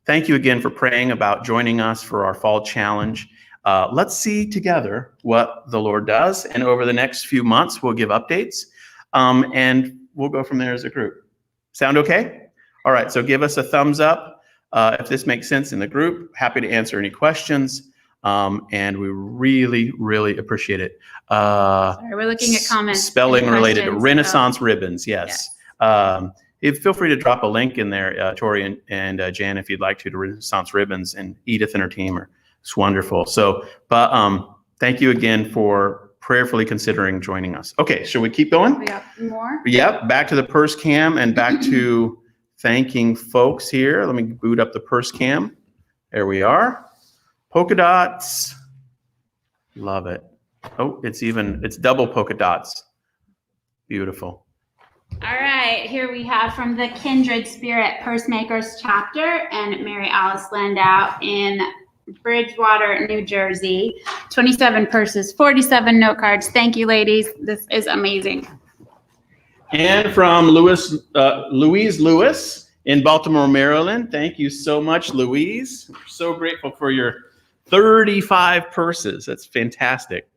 thank you again for praying about joining us for our fall challenge. Let's see together what the Lord does. And over the next few months, we'll give updates, and we'll go from there as a group. Sound okay? All right, so give us a thumbs up if this makes sense in the group. Happy to answer any questions. And we really, really appreciate it. Sorry, we're looking at comments. Spelling related to questions. Renaissance ribbons, yes. Feel free to drop a link in there, Tori and Jan, if you'd like to Renaissance ribbons, and Edith and her team it's wonderful. So, but thank you again for prayerfully considering joining us. Okay, should we keep going? We got more? Yep, back to the purse cam and back to thanking folks here. Let me boot up the purse cam. There we are. Polka dots. Love it. Oh, it's double polka dots. Beautiful. All right, here we have from the Kindred Spirit Pursemakers chapter and Mary Alice Landau in Bridgewater, New Jersey. 27 purses, 47 note cards. Thank you, ladies. This is amazing. And from Louise Lewis In Baltimore, Maryland, thank you so much, Louise. We're so grateful for your 35 purses. That's fantastic.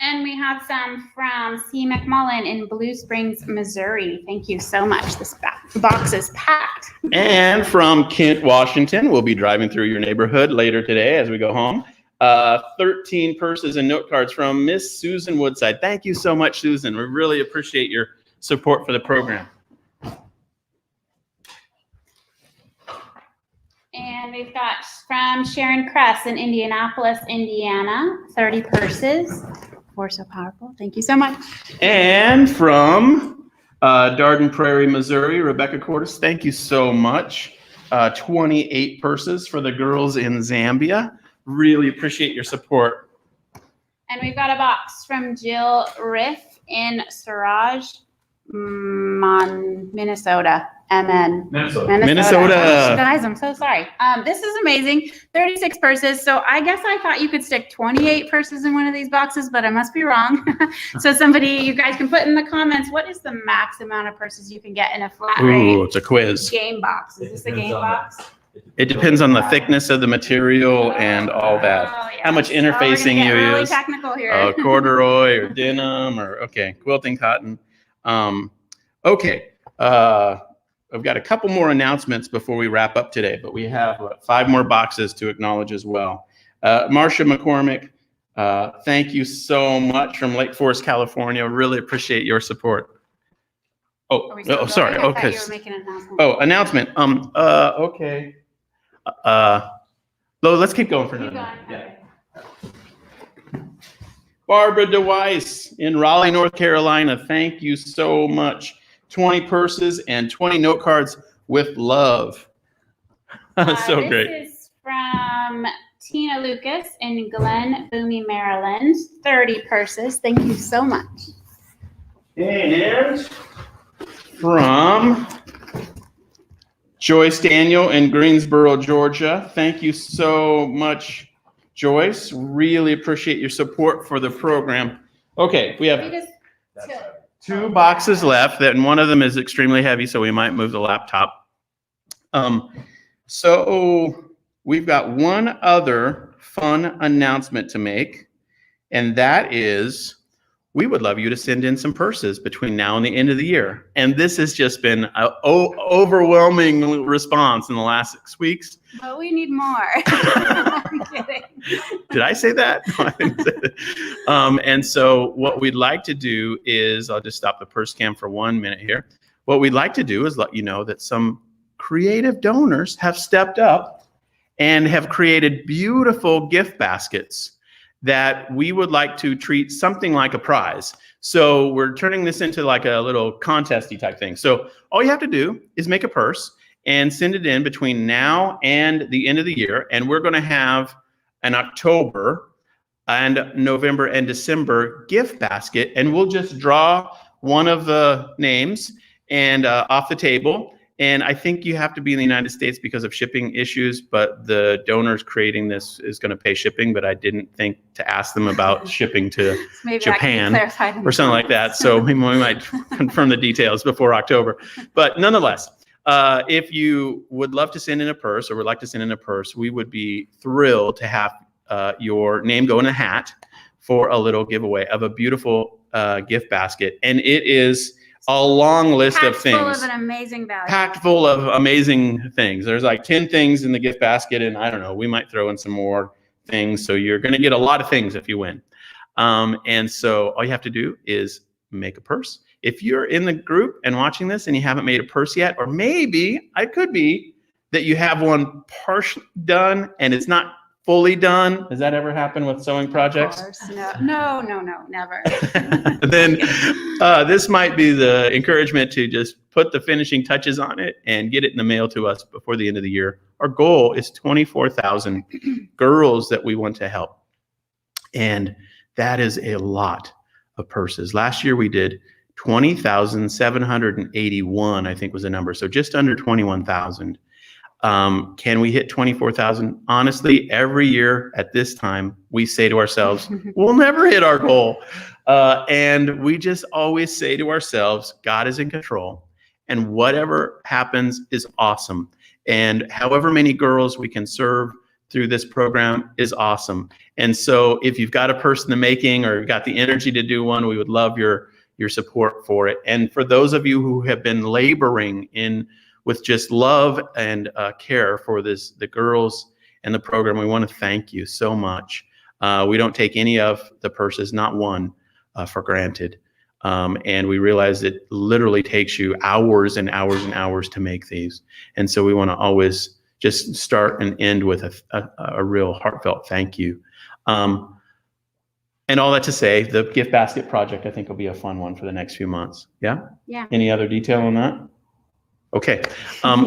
And we have some from C. McMullen in Blue Springs, Missouri. Thank you so much. This box is packed. And from Kent, Washington, we'll be driving through your neighborhood later today as we go home. 13 purses and note cards from Miss Susan Woodside. Thank you so much, Susan. We really appreciate your support for the program. And we've got from Sharon Kress in Indianapolis, Indiana, 30 purses. We're so powerful. Thank you so much. And from Darden Prairie, Missouri, Rebecca Cordes, thank you so much. 28 purses for the girls in Zambia. Really appreciate your support. And we've got a box from Jill Riff in Suraj, Minnesota. Minnesota. Guys, I'm so sorry. This is amazing. 36 purses. So I guess I thought you could stick 28 purses in one of these boxes, but I must be wrong. So you guys can put in the comments, what is the max amount of purses you can get in a flat rate? Ooh, it's a quiz. Game box. Is this the game box? It depends on the thickness of the material and all that. Oh, yes. How much interfacing you really use. Technical here. Corduroy or denim or, okay, quilting cotton. Okay. I've got a couple more announcements before we wrap up today, but we have 5 more boxes to acknowledge as well. Marcia McCormick, thank you so much from Lake Forest, California. Really appreciate your support. Sorry. Okay. Announcement. Okay. Let's keep going for another minute. Yeah. Barbara DeWeiss in Raleigh, North Carolina. Thank you so much. 20 purses and 20 note cards with love. So great. This is from Tina Lucas in Glen Boomey, Maryland. 30 purses. Thank you so much. And from Joyce Daniel in Greensboro, Georgia. Thank you so much, Joyce. Really appreciate your support for the program. Okay, we have 2 boxes left, and one of them is extremely heavy, so we might move the laptop. So we've got one other fun announcement to make, and that is we would love you to send in some purses between now and the end of the year. And this has just been an overwhelming response in the last 6 weeks. But we need more. I'm kidding. Did I say that? No, I didn't say that. And so what we'd like to do is, I'll just stop the purse cam for 1 minute here. What we'd like to do is let you know that some creative donors have stepped up and have created beautiful gift baskets that we would like to treat something like a prize. So we're turning this into like a little contesty type thing. So all you have to do is make a purse and send it in between now and the end of the year. And we're going to have an October and November and December gift basket. And we'll just draw one of the names and off the table. And I think you have to be in the United States because of shipping issues, but the donors creating this is going to pay shipping, but I didn't think to ask them about shipping to Japan or something like that. So we might confirm the details before October. But nonetheless, if you would love to send in a purse or would like to send in a purse, we would be thrilled to have your name go in a hat for a little giveaway of a beautiful gift basket. And it is a long list of things. Packed full of an amazing value. Packed full of amazing things. There's like 10 things in the gift basket, and I don't know, we might throw in some more things. So you're going to get a lot of things if you win. And so all you have to do is make a purse. If you're in the group and watching this and you haven't made a purse yet, or maybe it could be that you have one partially done and it's not fully done. Does that ever happen with sewing projects? Of course. No, never. Then this might be the encouragement to just put the finishing touches on it and get it in the mail to us before the end of the year. Our goal is 24,000 girls that we want to help. And that is a lot of purses. Last year we did 20,781, I think was the number. So just under 21,000. Can we hit 24,000? Honestly, every year at this time, we say to ourselves, we'll never hit our goal. And we just always say to ourselves, God is in control. and whatever happens is awesome. And however many girls we can serve through this program is awesome. And so if you've got a purse in the making or you've got the energy to do one, we would love your support for it. And for those of you who have been laboring with just love and care for the girls and the program, we want to thank you so much. We don't take any of the purses, not one, for granted. And we realize it literally takes you hours and hours and hours to make these. And so we want to always just start and end with a real heartfelt thank you. And all that to say, the gift basket project, I think, will be a fun one for the next few months. Yeah? Yeah. Any other detail on that? Okay.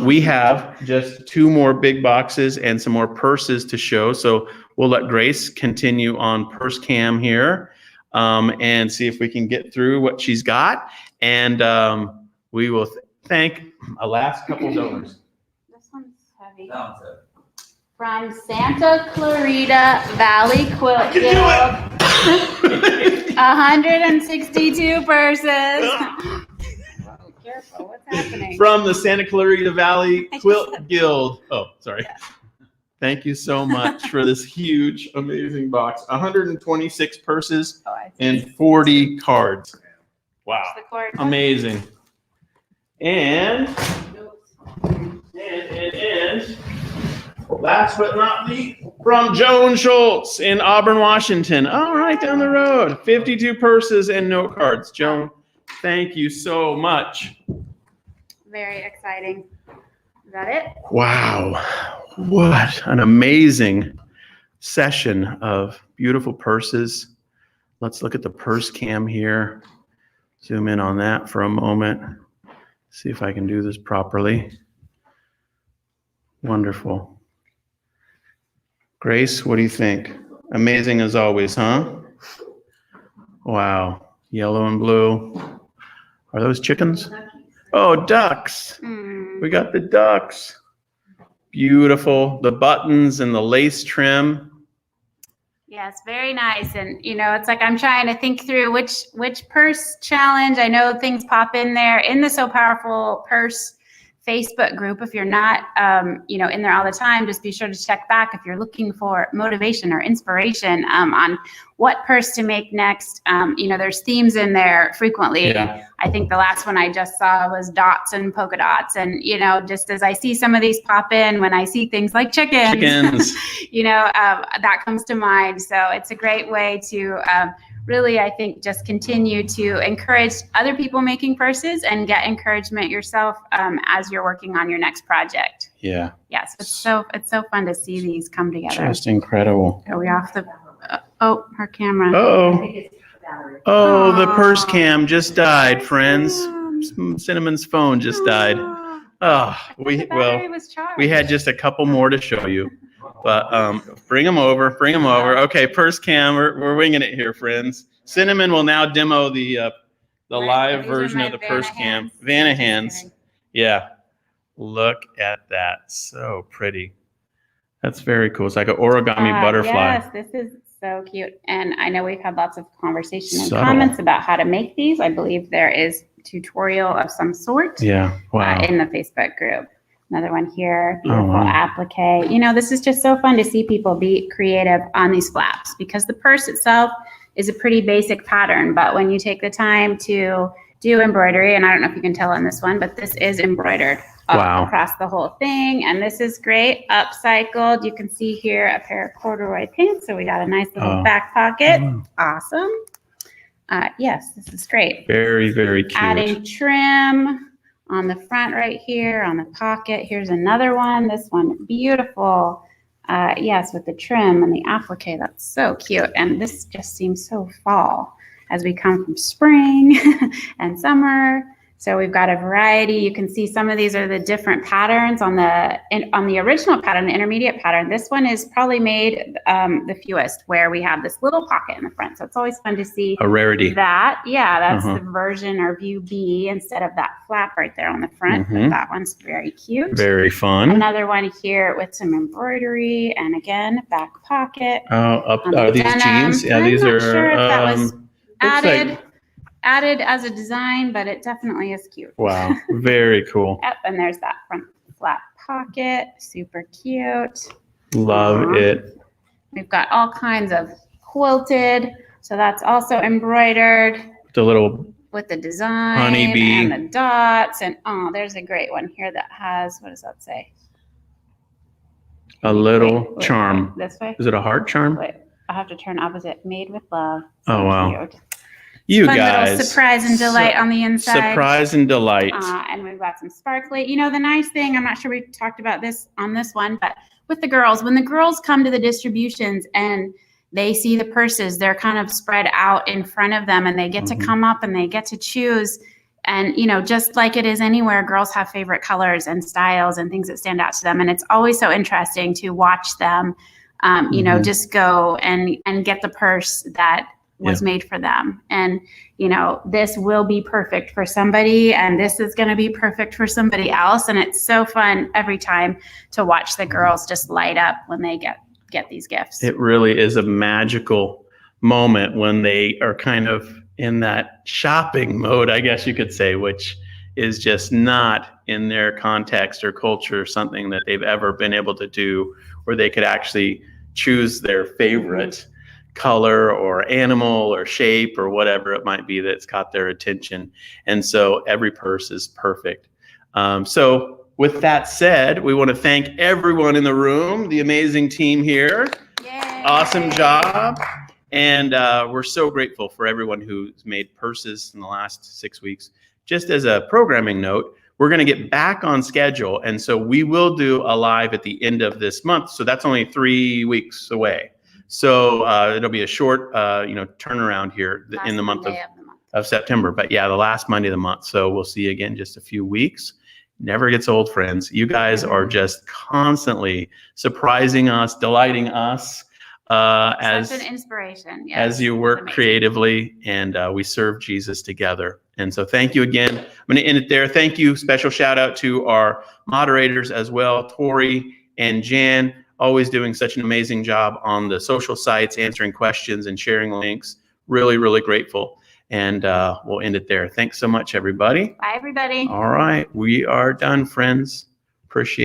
We have just 2 more big boxes and some more purses to show. So we'll let Grace continue on purse cam here and see if we can get through what she's got. And we will thank a last couple donors. This one's heavy. That one's From Santa Clarita Valley Quilt Guild, 162 purses. Oh, careful, what's happening? From the Santa Clarita Valley Quilt Guild. Oh, sorry. Thank you so much for this huge, amazing box. 126 purses and 40 cards. Wow. Amazing. And last but not least, from Joan Schultz in Auburn, Washington. Oh, right down the road. 52 purses and note cards. Joan, thank you so much. Very exciting. Is that it? Wow. What an amazing session of beautiful purses. Let's look at the purse cam here. Zoom in on that for a moment. See if I can do this properly. Wonderful. Grace, what do you think? Amazing as always, huh? Wow. Yellow and blue. Are those chickens? Oh, ducks. We got the ducks. Beautiful. The buttons and the lace trim. Yes, very nice. And it's like I'm trying to think through which purse challenge. I know things pop in there in the So Powerful Purse Facebook group. If you're not in there all the time, just be sure to check back if you're looking for motivation or inspiration on what purse to make next. There's themes in there frequently. Yeah. I think the last one I just saw was dots and polka dots. And just as I see some of these pop in, when I see things like chickens. That comes to mind. So it's a great way to really, I think, just continue to encourage other people making purses and get encouragement yourself as you're working on your next project. Yeah. Yes, it's so fun to see these come together. Just incredible. Are we off the? Her camera. Oh, the purse cam just died, friends. Cinnamon's phone just died. Oh, we had just a couple more to show you. But bring them over. Okay, purse cam, we're winging it here, friends. Cinnamon will now demo the live version of the purse cam. Vanahans. Yeah. Look at that. So pretty. That's very cool. It's like an origami butterfly. Yes, this is so cute. And I know we've had lots of conversation and comments about how to make these. I believe there is a tutorial of some sort. Yeah. Wow. In the Facebook group. Another one here, beautiful applique. This is just so fun to see people be creative on these flaps because the purse itself is a pretty basic pattern. But when you take the time to do embroidery, and I don't know if you can tell on this one, but this is embroidered across the whole thing. And this is great, upcycled. You can see here a pair of corduroy pants. So we got a nice little back pocket. Awesome. Yes, this is great. Very, very cute. Adding trim on the front right here, on the pocket. Here's another one. This one, beautiful. Yes, with the trim and the applique. That's so cute. And this just seems so fall as we come from spring and summer. So we've got a variety. You can see some of these are the different patterns on the original pattern, the intermediate pattern. This one is probably made the fewest, where we have this little pocket in the front. So it's always fun to see a rarity. That. Yeah, that's the version or view B instead of that flap right there on the front. But that one's very cute. Very fun. Another one here with some embroidery and again, back pocket. Are these jeans? Yeah, these are. Sure if that was added. added as a design, but it definitely is cute. Wow, very cool. Yep, and there's that front flat pocket, super cute. Love Aw. it. We've got all kinds of quilted, so that's also embroidered The little with the design Honeybee. and the dots. And oh, there's a great one here that has, what does that say? a little Wait, charm. this way? Is it a heart charm? Wait, I have to turn opposite. Made with love. Oh, wow. Cute. You Fun guys. little surprise and delight on the inside. Surprise and delight. And we've got some sparkly. You know, the nice thing, I'm not sure we talked about this on this one, but with the girls, when the girls come to the distributions and they see the purses, they're kind of spread out in front of them and they get to come up and they get to choose. And, you know, just like it is anywhere, girls have favorite colors and styles and things that stand out to them. And it's always so interesting to watch them, you know, just go and get the purse that was made for them. And, you know, this will be perfect for somebody and this is going to be perfect for somebody else. And it's so fun every time to watch the girls just light up when they get these gifts. It really is a magical moment when they are kind of in that shopping mode, I guess you could say, which is just not in their context or culture, something that they've ever been able to do, where they could actually choose their favorite color or animal or shape or whatever it might be that's caught their attention. And so every purse is perfect. So with that said, we want to thank everyone in the room, the amazing team here. Yay. Awesome job. And we're so grateful for everyone who's made purses in the last 6 weeks. Just as a programming note, we're going to get back on schedule. And so we will do a live at the end of this month. So that's only 3 weeks away. So it'll be a short, turnaround here in the month of September. But yeah, the last Monday of the month. So we'll see you again in just a few weeks. Never gets old, friends. You guys are just constantly surprising us, delighting us. As an inspiration. Yes, as you work creatively and we serve Jesus together. And so thank you again. I'm going to end it there. Thank you. Special shout out to our moderators as well, Tori and Jan, always doing such an amazing job on the social sites, answering questions and sharing links. Really, really grateful. And we'll end it there. Thanks so much, everybody. Bye, everybody. All right. We are done, friends. Appreciate it.